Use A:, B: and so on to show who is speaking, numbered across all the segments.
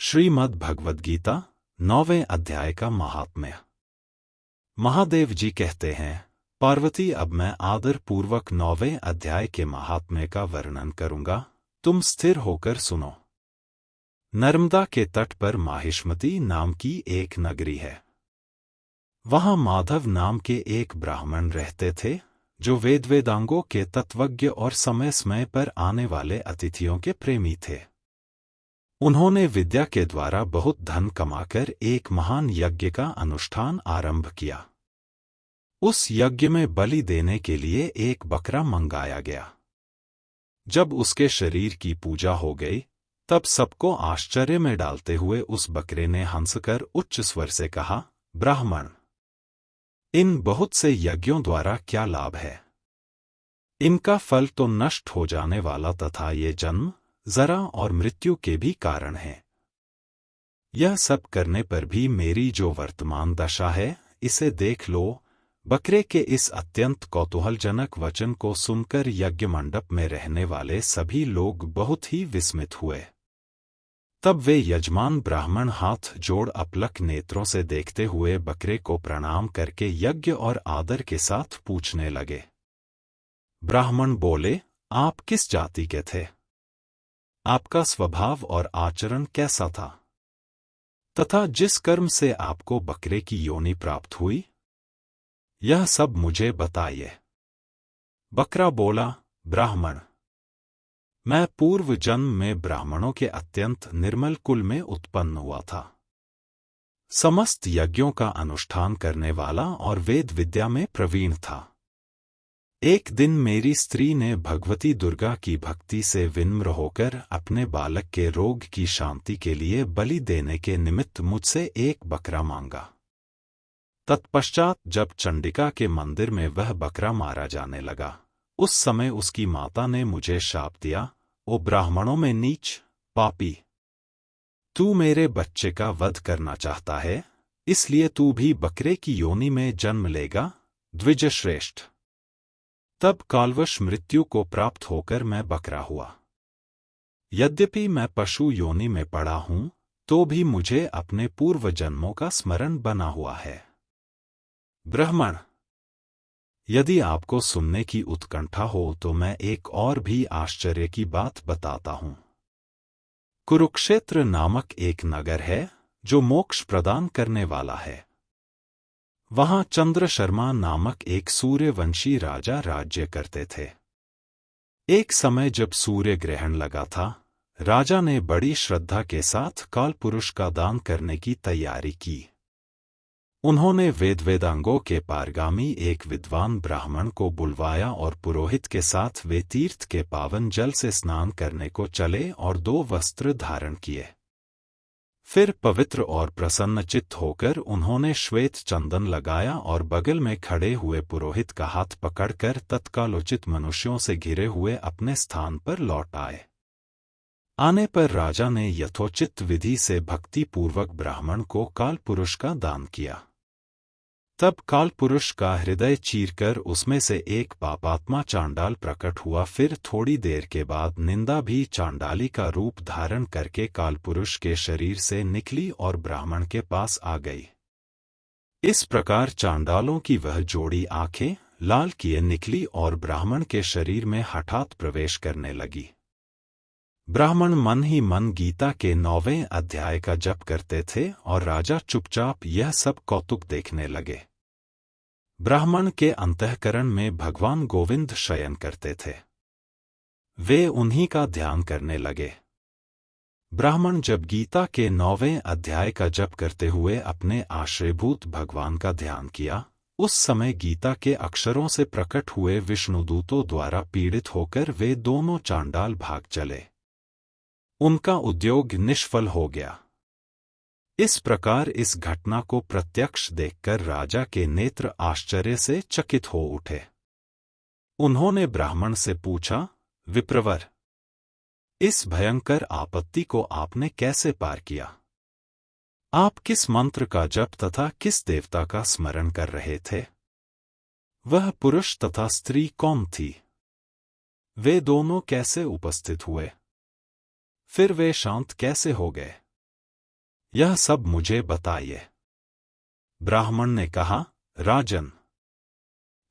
A: श्रीमद् भगवद गीता 9वें अध्याय का महात्म्य। महादेव जी कहते हैं, पार्वती, अब मैं आदर पूर्वक 9वें अध्याय के महात्म्य का वर्णन करूंगा, तुम स्थिर होकर सुनो। नर्मदा के तट पर माहिष्मती नाम की एक नगरी है। वहां माधव नाम के एक ब्राह्मण रहते थे, जो वेदांगों के तत्वज्ञ और समय समय पर आने वाले अतिथियों के प्रेमी थे। उन्होंने विद्या के द्वारा बहुत धन कमाकर एक महान यज्ञ का अनुष्ठान आरंभ किया। उस यज्ञ में बलि देने के लिए एक बकरा मंगाया गया। जब उसके शरीर की पूजा हो गई, तब सबको आश्चर्य में डालते हुए उस बकरे ने हंसकर उच्च स्वर से कहा, ब्राह्मण, इन बहुत से यज्ञों द्वारा क्या लाभ है? इनका फल तो नष्ट हो जाने वाला तथा ये जन्म, जरा और मृत्यु के भी कारण है। यह सब करने पर भी मेरी जो वर्तमान दशा है, इसे देख लो। बकरे के इस अत्यंत कौतूहलजनक वचन को सुनकर यज्ञ मंडप में रहने वाले सभी लोग बहुत ही विस्मित हुए। तब वे यजमान ब्राह्मण हाथ जोड़ अपलक नेत्रों से देखते हुए बकरे को प्रणाम करके यज्ञ और आदर के साथ पूछने लगे। ब्राह्मण बोले, आप किस जाति के थे? आपका स्वभाव और आचरण कैसा था? तथा जिस कर्म से आपको बकरे की योनि प्राप्त हुई, यह सब मुझे बताइए। बकरा बोला, ब्राह्मण, मैं पूर्व जन्म में ब्राह्मणों के अत्यंत निर्मल कुल में उत्पन्न हुआ था। समस्त यज्ञों का अनुष्ठान करने वाला और वेद विद्या में प्रवीण था। एक दिन मेरी स्त्री ने भगवती दुर्गा की भक्ति से विनम्र होकर अपने बालक के रोग की शांति के लिए बलि देने के निमित्त मुझसे एक बकरा मांगा। तत्पश्चात जब चंडिका के मंदिर में वह बकरा मारा जाने लगा, उस समय उसकी माता ने मुझे शाप दिया, ओ ब्राह्मणों में नीच, पापी, तू मेरे बच्चे का वध करना चाहता है, इसलिए तू भी बकरे की योनि में जन्म लेगा, द्विजश्रेष्ठ। तब कालवश मृत्यु को प्राप्त होकर मैं बकरा हुआ। यद्यपि मैं पशु योनि में पड़ा हूं, तो भी मुझे अपने पूर्व जन्मों का स्मरण बना हुआ है। ब्राह्मण, यदि आपको सुनने की उत्कंठा हो तो मैं एक और भी आश्चर्य की बात बताता हूं। कुरुक्षेत्र नामक एक नगर है, जो मोक्ष प्रदान करने वाला है। वहां चंद्रशर्मा नामक एक सूर्यवंशी राजा राज्य करते थे। एक समय जब सूर्य ग्रहण लगा था, राजा ने बड़ी श्रद्धा के साथ कालपुरुष का दान करने की तैयारी की। उन्होंने वेदांगों के पारगामी एक विद्वान ब्राह्मण को बुलवाया और पुरोहित के साथ वे तीर्थ के पावन जल से स्नान करने को चले और 2 वस्त्र धारण किए। फिर पवित्र और प्रसन्नचित्त होकर उन्होंने श्वेत चंदन लगाया और बगल में खड़े हुए पुरोहित का हाथ पकड़कर तत्कालोचित मनुष्यों से घिरे हुए अपने स्थान पर लौट आए। आने पर राजा ने यथोचित विधि से भक्तिपूर्वक ब्राह्मण को कालपुरुष का दान किया। तब कालपुरुष का हृदय चीरकर उसमें से एक पापात्मा चांडाल प्रकट हुआ। फिर थोड़ी देर के बाद निंदा भी चांडाली का रूप धारण करके कालपुरुष के शरीर से निकली और ब्राह्मण के पास आ गई। इस प्रकार चांडालों की वह जोड़ी आंखें लाल किए निकली और ब्राह्मण के शरीर में हठात प्रवेश करने लगी। ब्राह्मण मन ही मन गीता के 9वें अध्याय का जप करते थे और राजा चुपचाप यह सब कौतुक देखने लगे। ब्राह्मण के अंतःकरण में भगवान गोविंद शयन करते थे। वे उन्हीं का ध्यान करने लगे। ब्राह्मण जब गीता के 9वें अध्याय का जप करते हुए अपने आश्रयभूत भगवान का ध्यान किया, उस समय गीता के अक्षरों से प्रकट हुए विष्णुदूतों द्वारा पीड़ित होकर वे दोनों चांडाल भाग चले। उनका उद्योग निष्फल हो गया। इस प्रकार इस घटना को प्रत्यक्ष देखकर राजा के नेत्र आश्चर्य से चकित हो उठे। उन्होंने ब्राह्मण से पूछा, विप्रवर, इस भयंकर आपत्ति को आपने कैसे पार किया? आप किस मंत्र का जप तथा किस देवता का स्मरण कर रहे थे? वह पुरुष तथा स्त्री कौन थी? वे दोनों कैसे उपस्थित हुए? फिर वे शांत कैसे हो गए? यह सब मुझे बताइए। ब्राह्मण ने कहा, राजन,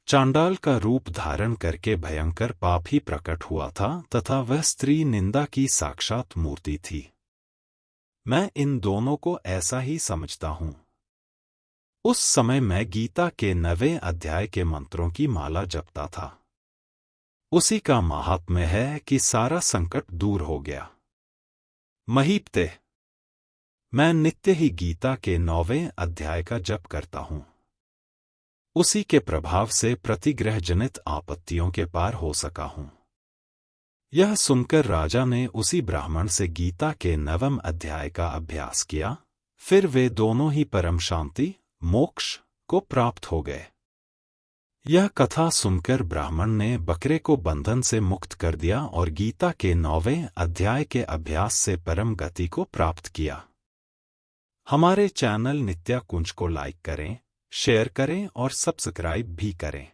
A: चांडाल का रूप धारण करके भयंकर पाप ही प्रकट हुआ था तथा वह स्त्री निंदा की साक्षात मूर्ति थी। मैं इन दोनों को ऐसा ही समझता हूं। उस समय मैं गीता के 9वें अध्याय के मंत्रों की माला जपता था। उसी का महात्म्य है कि सारा संकट दूर हो गया। महीपते, मैं नित्य ही गीता के 9वें अध्याय का जप करता हूं। उसी के प्रभाव से प्रतिग्रह जनित आपत्तियों के पार हो सका हूं। यह सुनकर राजा ने उसी ब्राह्मण से गीता के 9वें अध्याय का अभ्यास किया। फिर वे दोनों ही परम शांति, मोक्ष को प्राप्त हो गए। यह कथा सुनकर ब्राह्मण ने बकरे को बंधन से मुक्त कर दिया और गीता के 9वें अध्याय के अभ्यास से परम गति को प्राप्त किया। हमारे चैनल नित्या कुंज को लाइक करें, शेयर करें और सब्सक्राइब भी करें।